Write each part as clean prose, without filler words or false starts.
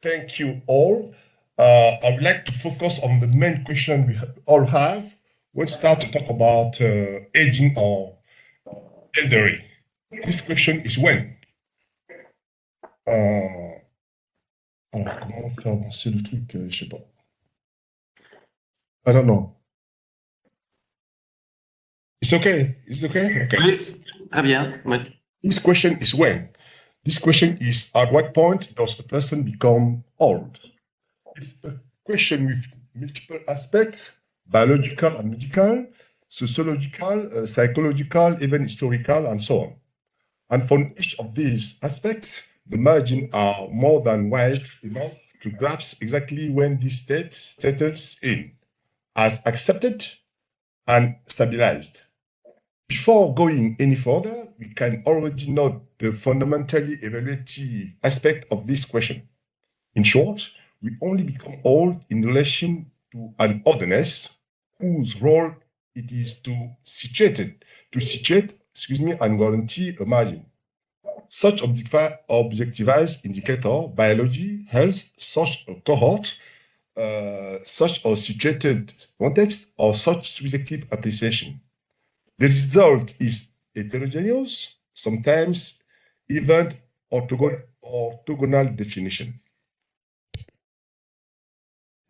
Thank you all. I would like to focus on the main question we all have when we start to talk about aging or elderly. This question is when. Alors, comment faire avancer le truc, je sais pas. I don't know. It's okay. Is it okay? Okay. Oui, très bien. Oui. This question is when. This question is at what point does the person become old? It's a question with multiple aspects, biological and medical, sociological, psychological, even historical, and so on. And for each of these aspects, the margins are more than wide enough to grasp exactly when this state settles in, as accepted and stabilized. Before going any further, we can already note the fundamentally evaluative aspect of this question. In short, we only become old in relation to an otherness whose role it is to situate, and guarantee a margin. Such objectivized indicator, biology, health, such a cohort, such a situated context, or such subjective appreciation. The result is heterogeneous, sometimes even orthogonal definition.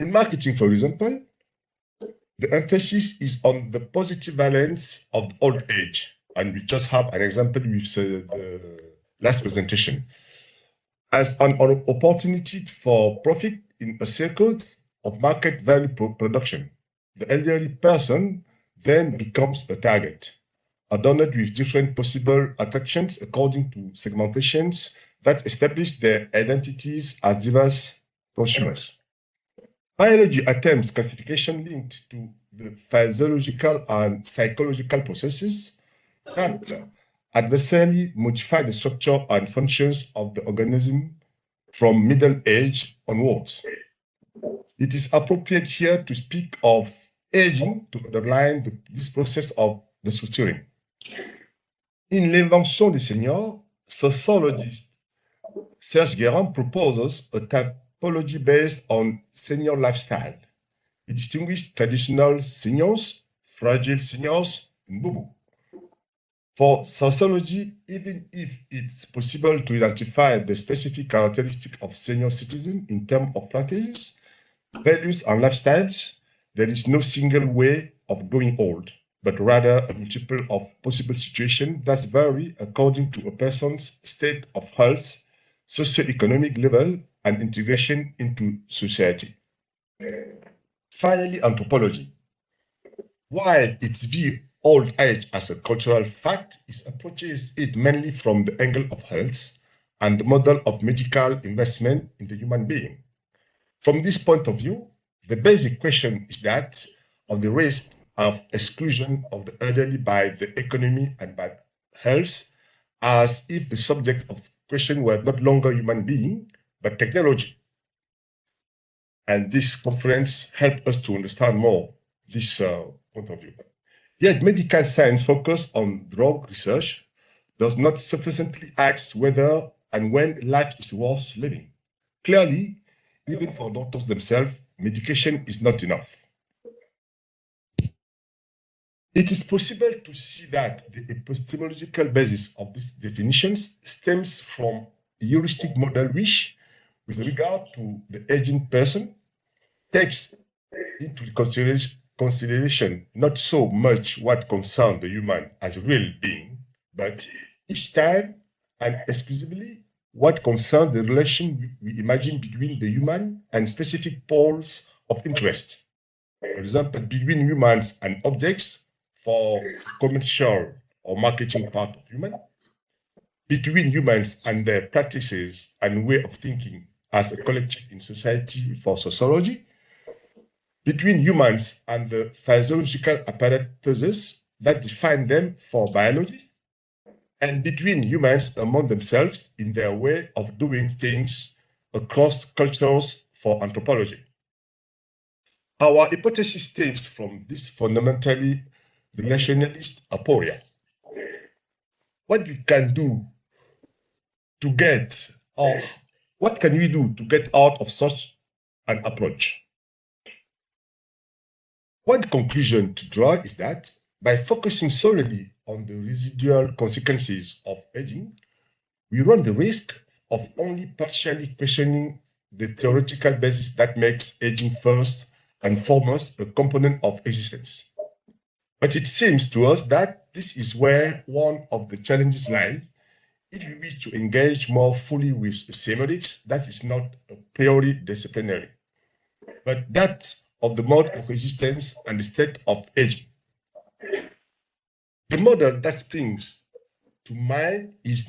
In marketing, for example, the emphasis is on the positive valence of old age. And we just have an example with the last presentation. As an opportunity for profit in a circle of market value production, the elderly person then becomes a target, adorned with different possible attractions according to segmentations that establish their identities as diverse consumers. Biology attempts classification linked to the physiological and psychological processes that adversely modify the structure and functions of the organism from middle age onwards. It is appropriate here to speak of aging to underline this process of destructuring. In L'Invention des Seniors, sociologist Serge Guérin proposes a typology based on senior lifestyle. He distinguished traditional seniors, fragile seniors, and boubou. For sociology, even if it's possible to identify the specific characteristic of senior citizens in terms of practices, values, and lifestyles, there is no single way of growing old, but rather a multiple of possible situations that vary according to a person's state of health, socioeconomic level, and integration into society. Finally, anthropology. While its view old age as a cultural fact, it approaches it mainly from the angle of health and the model of medical investment in the human being. From this point of view, the basic question is that of the risk of exclusion of the elderly by the economy and by health, as if the subject of the question were not longer human being, but technology. And this conference helped us to understand more this point of view. Yet medical science focus on drug research does not sufficiently ask whether and when life is worth living. Clearly, even for doctors themselves, medication is not enough. It is possible to see that the epistemological basis of these definitions stems from a heuristic model which, with regard to the aging person, takes into consideration not so much what concerns the human as a real being, but each time and exclusively what concerns the relation we imagine between the human and specific poles of interest. For example, between humans and objects for commercial or marketing part of human, between humans and their practices and way of thinking as a collective in society for sociology, between humans and the physiological apparatuses that define them for biology, and between humans among themselves in their way of doing things across cultures for anthropology. Our hypothesis stems from this fundamentally relationalist aporia. What we can do to get, or What can we do to get out of such an approach? One conclusion to draw is that by focusing solely on the residual consequences of aging, we run the risk of only partially questioning the theoretical basis that makes aging first and foremost a component of existence. But it seems to us that this is where one of the challenges lies. If we wish to engage more fully with semiotics, that is not a priori disciplinary, but that of the mode of existence and the state of aging. The model that springs to mind is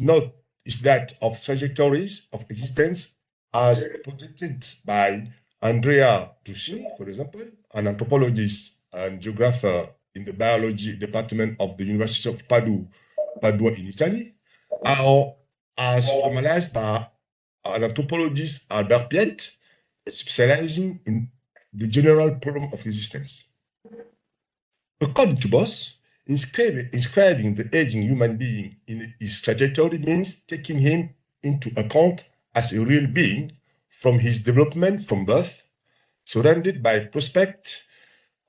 that of trajectories of existence as projected by Andrea Drucci, for example, an anthropologist and geographer in the biology department of the University of Padua in Italy, or as formalized by an anthropologist, Albert Piet, specializing in the general problem of existence. According to Boss, inscribing the aging human being in his trajectory means taking him into account as a real being from his development from birth, surrounded by prospect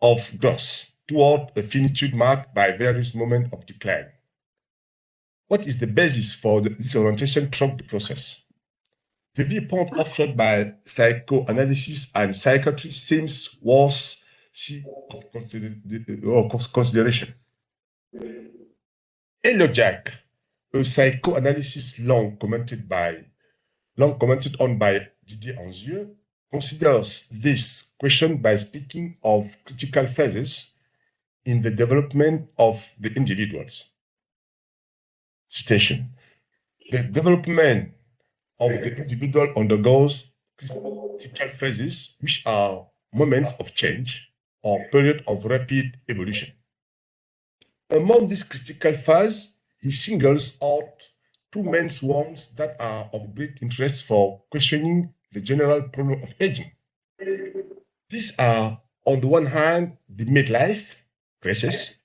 of growth toward a finitude marked by various moments of decline. What is the basis for this orientation throughout the process? The viewpoint offered by psychoanalysis and psychiatry seems worthy of consideration. Elliot Jack, a psychoanalysis long commented on by Didier TSALA, considers this question by speaking of critical phases in the development of the individuals. Citation: the development of the individual undergoes critical phases, which are moments of change or periods of rapid evolution. Among these critical phases, he singles out two main ones that are of great interest for questioning the general problem of aging. These are, on the one hand, the midlife crisis,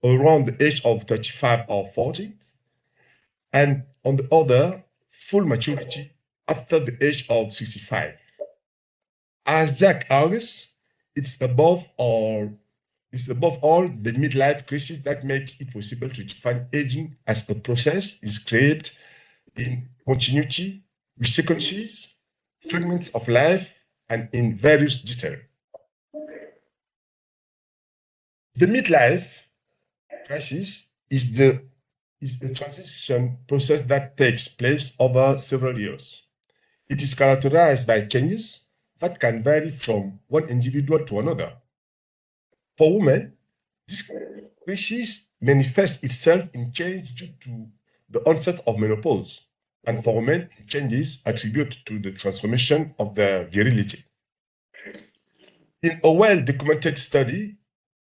around the age of 35 or 40, and on the other, full maturity after the age of 65. As Jack argues, it's above all the midlife crisis that makes it possible to define aging as a process inscribed in continuity with sequences, fragments of life, and in various detail. The midlife crisis is a transition process that takes place over several years. It is characterized by changes that can vary from one individual to another. For women, this crisis manifests itself in change due to the onset of menopause, and for men, changes attributed to the transformation of their virility. In a well-documented study,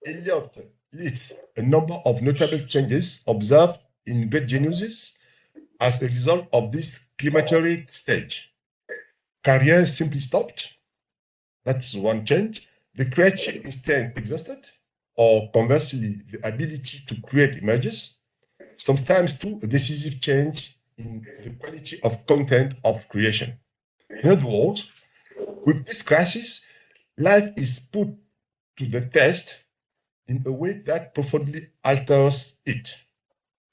Elliot lists a number of notable changes observed in great geniuses as a result of this climacteric stage. Careers simply stopped. That's one change. The creative instinct exhausted, or conversely, the ability to create images. Sometimes, too, a decisive change in the quality of content of creation. In other words, with this crisis, life is put to the test in a way that profoundly alters it.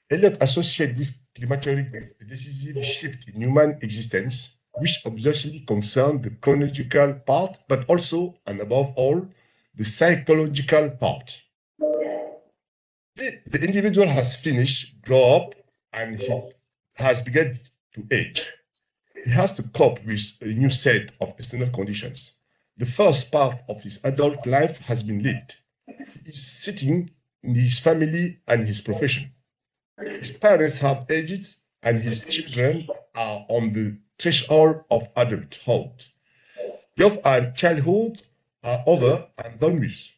Eliot associates this climacteric with a decisive shift in human existence, which obviously concerns the chronological part, but also, and above all, the psychological part. The individual has finished, grow up, and he has begun to age. He has to cope with a new set of external conditions. The first part of his adult life has been lived. He is sitting in his family and his profession. His parents have aged, and his children are on the threshold of adulthood. Youth and childhood are over and done with.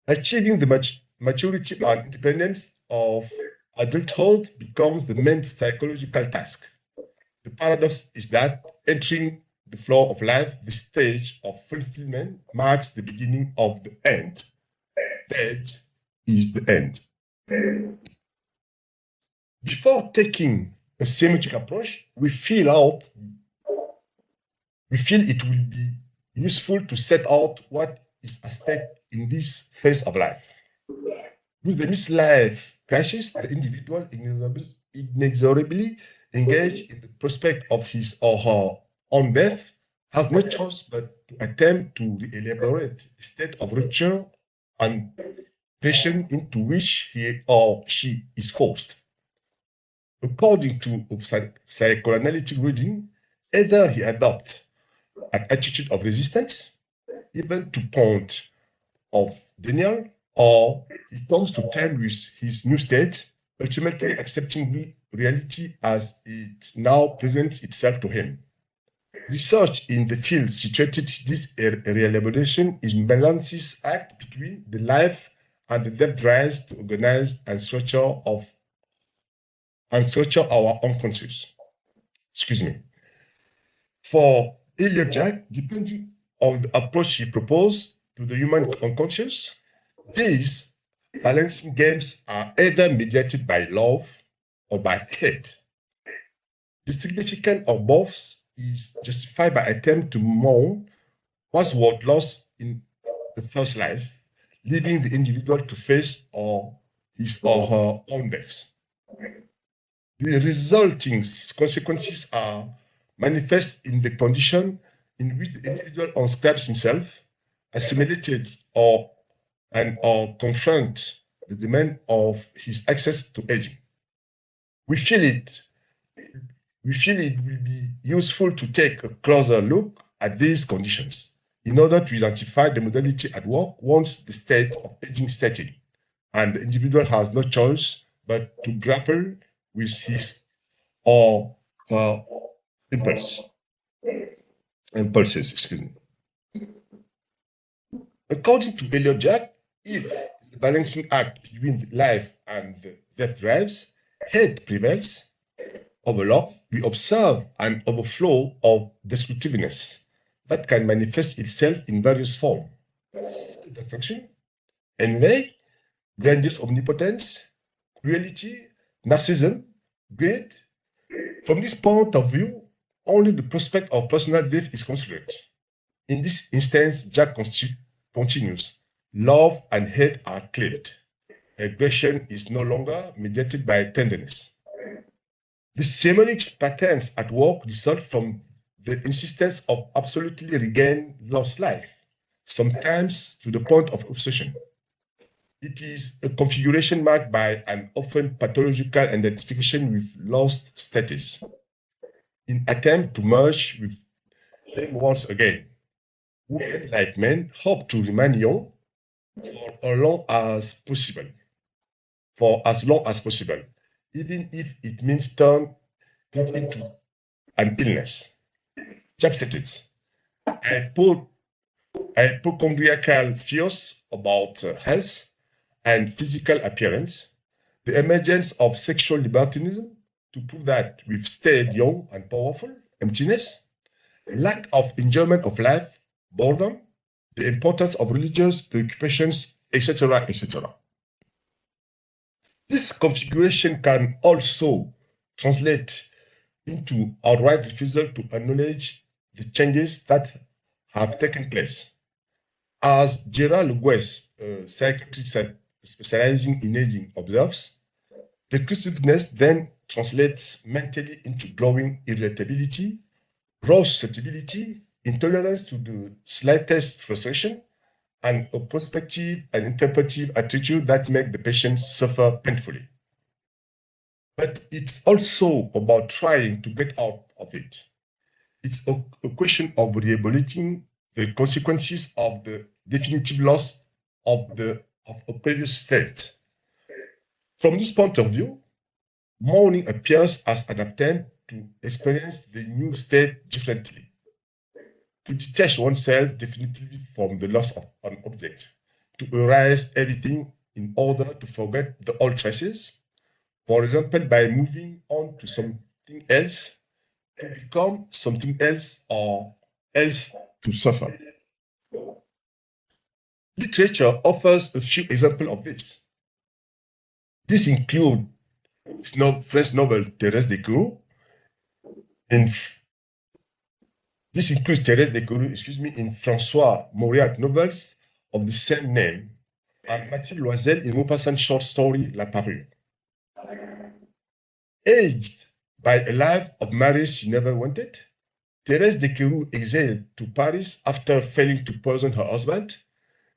Achieving the maturity and independence of adulthood becomes the main psychological task. The paradox is that entering the flow of life, the stage of fulfillment, marks the beginning of the end. That is the end. Before taking a semiotic approach, we fill out we feel it will be useful to set out what is at stake in this phase of life. With the midlife crisis, the individual inexorably engaged in the prospect of his or her own death has no choice but to attempt to elaborate a state of rupture and passion into which he or she is forced. According to psychoanalytic reading, either he adopts an attitude of resistance, even to point of denial, or he comes to terms with his new state, ultimately accepting reality as it now presents itself to him. Research in the field situated this reelaboration in balances act between the life and the death drives to organize and structure our unconscious. Excuse me. For Elliot Jack, depending on the approach he proposed to the human unconscious, these balancing games are either mediated by love or by hate. The significance of both is justified by attempt to mourn what's what lost in the first life, leaving the individual to face his or her own death. The resulting consequences are manifest in the condition in which the individual unscribes himself, assimilated or confront the demand of his access to aging. We feel it will be useful to take a closer look at these conditions in order to identify the modality at work once the state of aging setting, and the individual has no choice but to grapple with his or her impulses. Excuse me. According to Elliot Jack, if the balancing act between life and death drives, hate prevails over love, we observe an overflow of destructiveness that can manifest itself in various forms: destruction, envy, grandiose omnipotence, cruelty, narcissism, greed. From this point of view, only the prospect of personal death is considered. In this instance, Jack continues, love and hate are cleaved. Aggression is no longer mediated by tenderness. The semiotic patterns at work result from the insistence of absolutely regain lost life, sometimes to the point of obsession. It is a configuration marked by an often pathological identification with lost status, in attempt to merge with them once again. Women, like men, hope to remain young for as long as possible, even if it means turn it into an illness. Jack stated, hypochondriacal fears about health and physical appearance, the emergence of sexual libertinism to prove that we've stayed young and powerful, emptiness, lack of enjoyment of life, boredom, the importance of religious preoccupations, etc., etc. This configuration can also translate into outright refusal to acknowledge the changes that have taken place. As Gerald West, a psychiatrist specializing in aging, observes, reclusiveness then translates mentally into growing irritability, gross susceptibility, intolerance to the slightest frustration, and a prospective and interpretive attitude that make the patient suffer painfully. But it's also about trying to get out of it. It's a question of rehabilitating the consequences of the definitive loss of a previous state. From this point of view, mourning appears as an attempt to experience the new state differently, to detach oneself definitively from the loss of an object, to erase everything in order to forget the old traces, for example, by moving on to something else, to become something else or else to suffer. Literature offers a few examples of this. This include French novel Thérèse de Cour, in This includes Thérèse Descoureux, in François Mauriac novels of the same name, and Mathilde Loisel in Maupassant's short story La Parure. Aged by a life of marriage she never wanted, Thérèse Descoureux exiled to Paris after failing to poison her husband,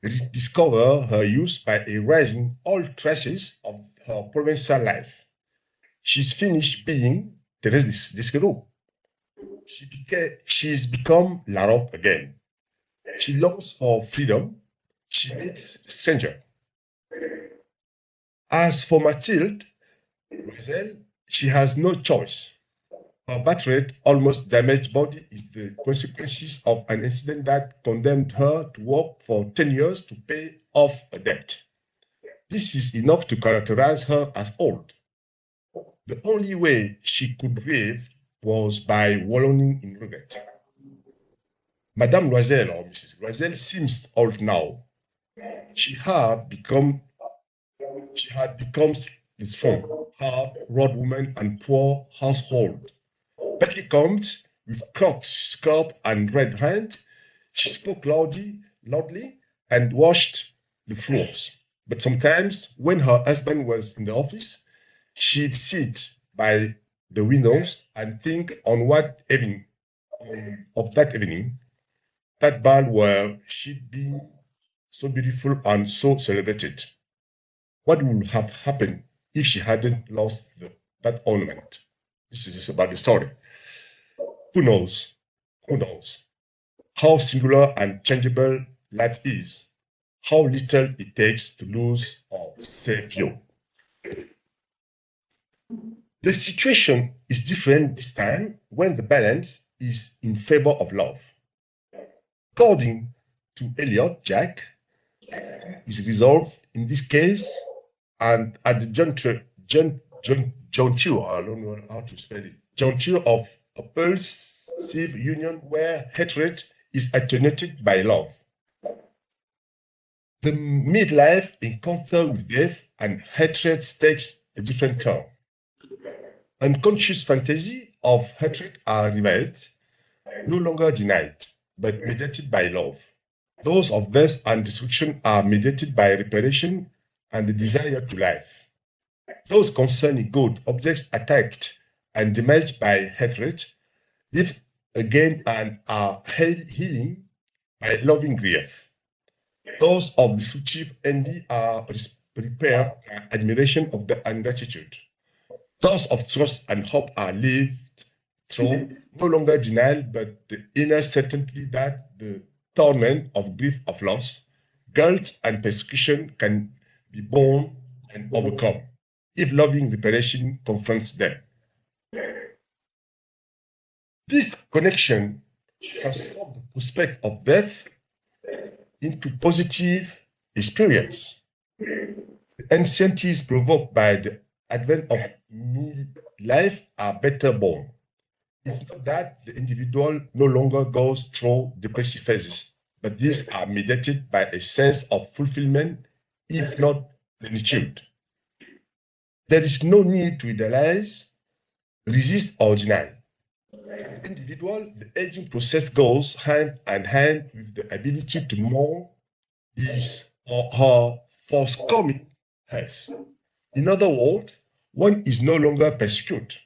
rediscovered her youth by erasing all traces of her provincial life. She's finished being Thérèse Descoureux. She's become La Robe again. She longs for freedom. She meets a stranger. As for Mathilde Loisel, she has no choice. Her battered, almost damaged body is the consequences of an incident that condemned her to work for 10 years to pay off a debt. This is enough to characterize her as old. The only way she could grieve was by wallowing in regret. Madame Loisel, or Mrs. Loisel, seems old now. She had become the strong, hard, road woman and poor household. Badly combed, with clocked scalp and red hand, she spoke loudly, and washed the floors. But sometimes, when her husband was in the office, she'd sit by the windows and think on what evening, of that evening, that ball where she'd been so beautiful and so celebrated. What would have happened if she hadn't lost that ornament? This is about the story. Who knows? Who knows? How singular and changeable life is. How little it takes to lose or save you. The situation is different this time when the balance is in favor of love. According to Eliot Jack, is resolved in this case and at the juncture, I don't know how to spell it, juncture of a pulsive union where hatred is attenuated by love. The midlife encounter with death and hatred takes a different turn. Unconscious fantasy of hatred are revived, no longer denied, but mediated by love. Those of death and destruction are mediated by reparation and the desire to life. Those concerning good objects attacked and damaged by hatred live again and are healing by loving grief. Those of destructive envy are repaired by admiration of the ingratitude. Those of trust and hope are lived through no longer denial, but the inner certainty that the torment of grief of loss, guilt, and persecution can be borne and overcome if loving reparation confronts them. This connection transforms the prospect of death into positive experience. The anxieties provoked by the advent of life are better borne. It's not that the individual no longer goes through depressive phases, but these are mediated by a sense of fulfillment, if not plenitude. There is no need to idealize, resist, or deny. For the individual, the aging process goes hand in hand with the ability to mourn his or her forthcoming health. In other words, one is no longer persecuted.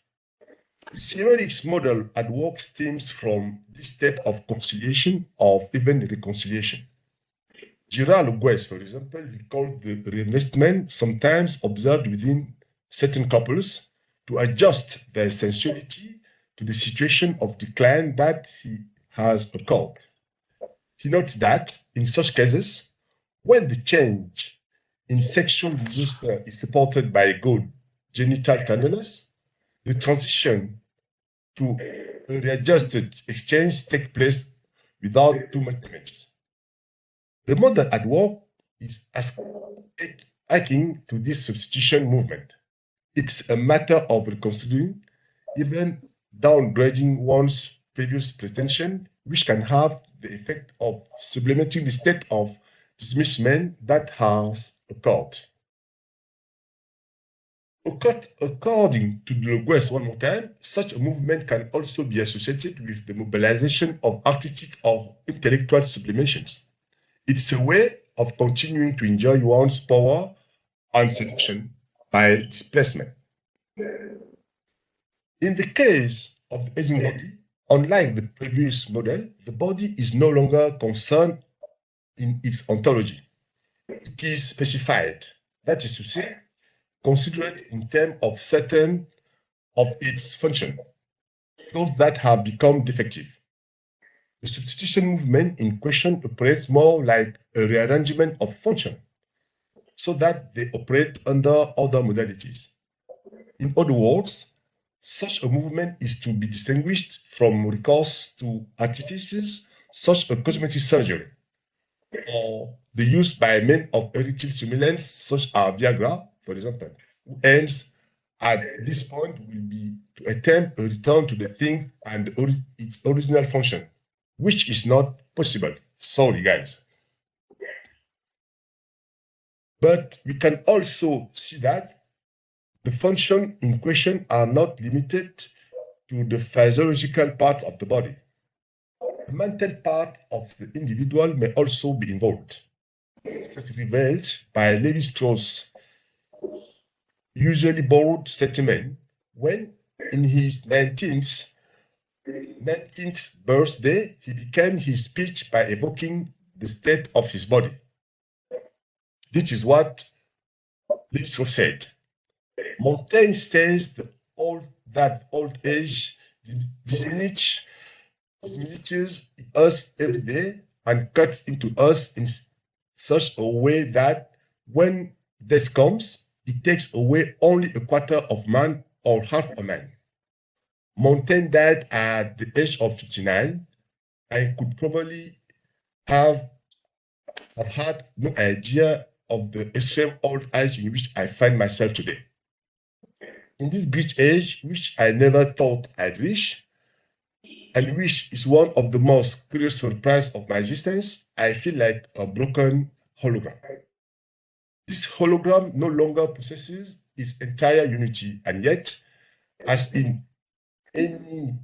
Cyrillic's model at work stems from this state of conciliation, of even reconciliation. Girard Leguès, for example, recalled the reinvestment sometimes observed within certain couples to adjust their sensuality to the situation of decline that he has occurred. He notes that in such cases, when the change in sexual register is supported by good genital tenderness, the transition to a readjusted exchange takes place without too much damage. The model at work is akin to this substitution movement. It's a matter of reconsidering, even downgrading one's previous pretension, which can have the effect of sublimating the state of dismissment that has occurred. According to the West, one more time, such a movement can also be associated with the mobilization of artistic or intellectual sublimations. It's a way of continuing to enjoy one's power and seduction by displacement. In the case of the aging body, unlike the previous model, the body is no longer concerned in its ontology. It is specified, that is to say, considered in terms of certain of its function, those that have become defective. The substitution movement in question operates more like a rearrangement of function, so that they operate under other modalities. In other words, such a movement is to be distinguished from recourse to artifices such as cosmetic surgery, or the use by men of erectile stimulants such as Viagra, for example, who aims at this point will be to attempt a return to the thing and its original function, which is not possible. Sorry, guys. But we can also see that the functions in question are not limited to the physiological part of the body. The mental part of the individual may also be involved. This is revealed by Levi-Strauss' usually borrowed statement when, in his 19th birthday, he began his speech by evoking the state of his body. This is what Levi-Strauss said. Montaigne says that old age diminishes us every day and cuts into us in such a way that when death comes, it takes away only a quarter of man or half a man. Montaigne died at the age of 59. I could probably have had no idea of the extreme old age in which I find myself today. In this bridge age, which I never thought I'd reach, and which is one of the most curious surprises of my existence, I feel like a broken hologram. This hologram no longer possesses its entire unity, and yet, as in any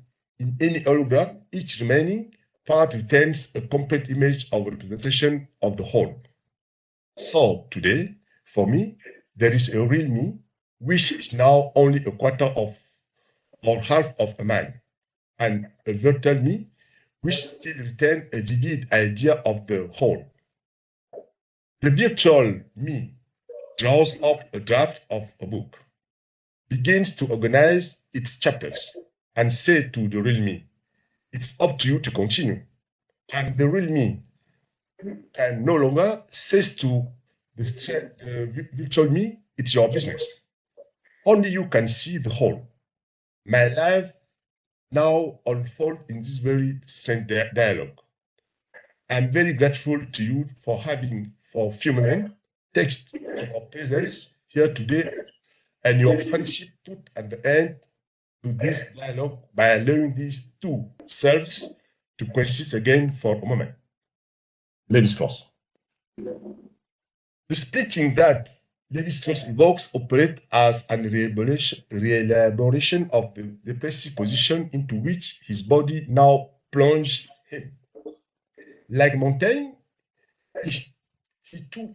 hologram, each remaining part retains a complete image or representation of the whole. So today, for me, there is a real me, which is now only a quarter of or half of a man, and a virtual me, which still retains a vivid idea of the whole. The virtual me draws up a draft of a book, begins to organize its chapters, and say to the real me, it's up to you to continue. And the real me can no longer says to the virtual me, it's your business. Only you can see the whole. My life now unfolds in this very same dialogue. I'm very grateful to you for having, for a few moments, text your presence here today and your friendship put at the end to this dialogue by allowing these two selves to coexist again for a moment. Levi-Strauss. The splitting that Levi-Strauss evokes operates as an reelaboration of the depressive position into which his body now plunged him. Like Montaigne, he too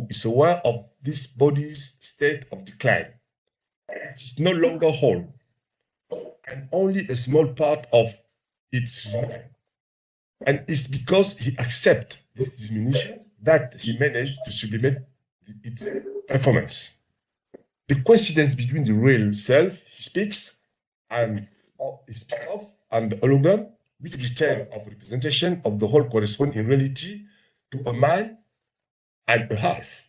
is aware of this body's state of decline. It is no longer whole, and only a small part of its renewal. And it's because he accepts this diminution that he managed to sublimate its performance. The coincidence between the real self he speaks and and the hologram, which return of representation of the whole correspond in reality to a man and a half.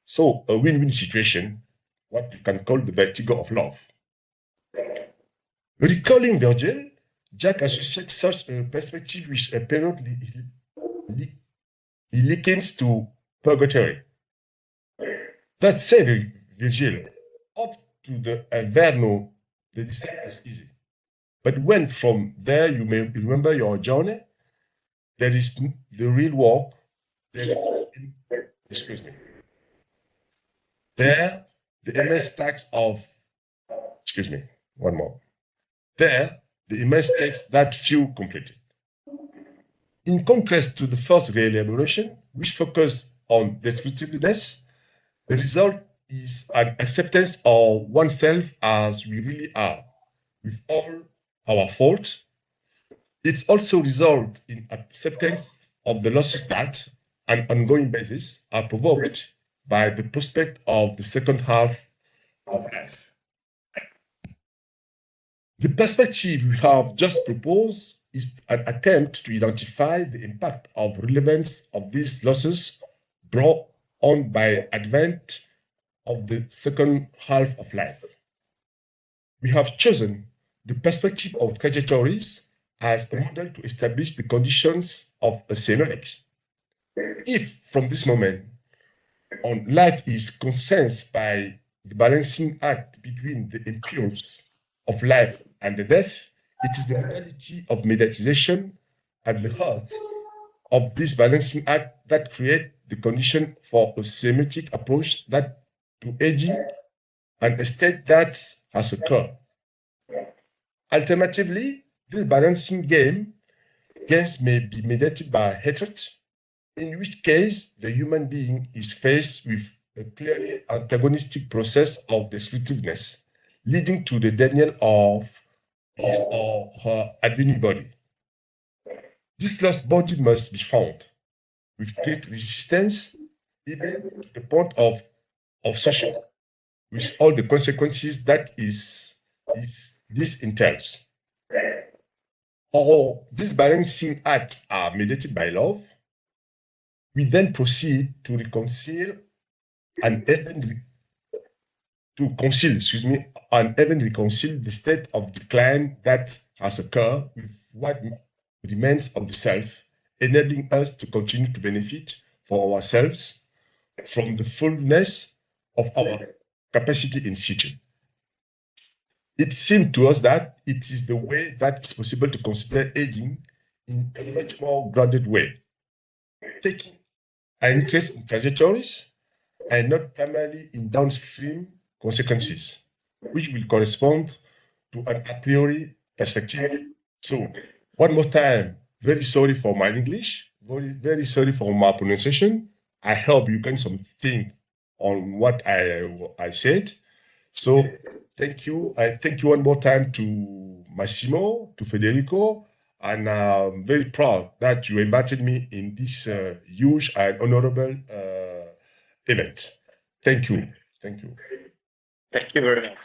So a win-win situation, what we can call the vertigo of love. Recalling Virgil, Jack associates such a perspective with a period he likens to purgatory. That said, Virgil, up to the Averno, the descent is easy. But when from there you may remember your journey, there is the real walk, there is, excuse me, there the immense tax of, excuse me, one more. There, the immense tax that few completed. In contrast to the first re-elaboration, which focused on descriptiveness, the result is an acceptance of oneself as we really are, with all our faults. It also results in acceptance of the losses that, on an ongoing basis, are provoked by the prospect of the second half of life. The perspective we have just proposed is an attempt to identify the impact of relevance of these losses brought on by advent of the second half of life. We have chosen the perspective of trajectories as a model to establish the conditions of a semiotics. If from this moment on life is concerned by the balancing act between the impulse of life and the death, it is the modality of mediatization at the heart of this balancing act that create the condition for a semiotic approach that to aging and a state that has occurred. Alternatively, this balancing games may be mediated by hatred, in which case the human being is faced with a clearly antagonistic process of descriptiveness, leading to the denial of his or her advening body. This lost body must be found with great resistance, even to the point of obsession, with all the consequences that this entails. Or these balancing acts are mediated by love. We then proceed to reconcile and even reconcile the state of decline that has occurred with what remains of the self, enabling us to continue to benefit for ourselves from the fullness of our capacity in situ. It seemed to us that it is the way that it's possible to consider aging in a much more grounded way, taking an interest in trajectories and not primarily in downstream consequences, which will correspond to an a priori perspective. So, one more time, very sorry for my English, very sorry for my pronunciation. I hope you can think on what I said. So, thank you. I thank you one more time to Massimo, to Federico, and I'm very proud that you invited me in this huge and honorable event. Thank you. Thank you. Thank you very much.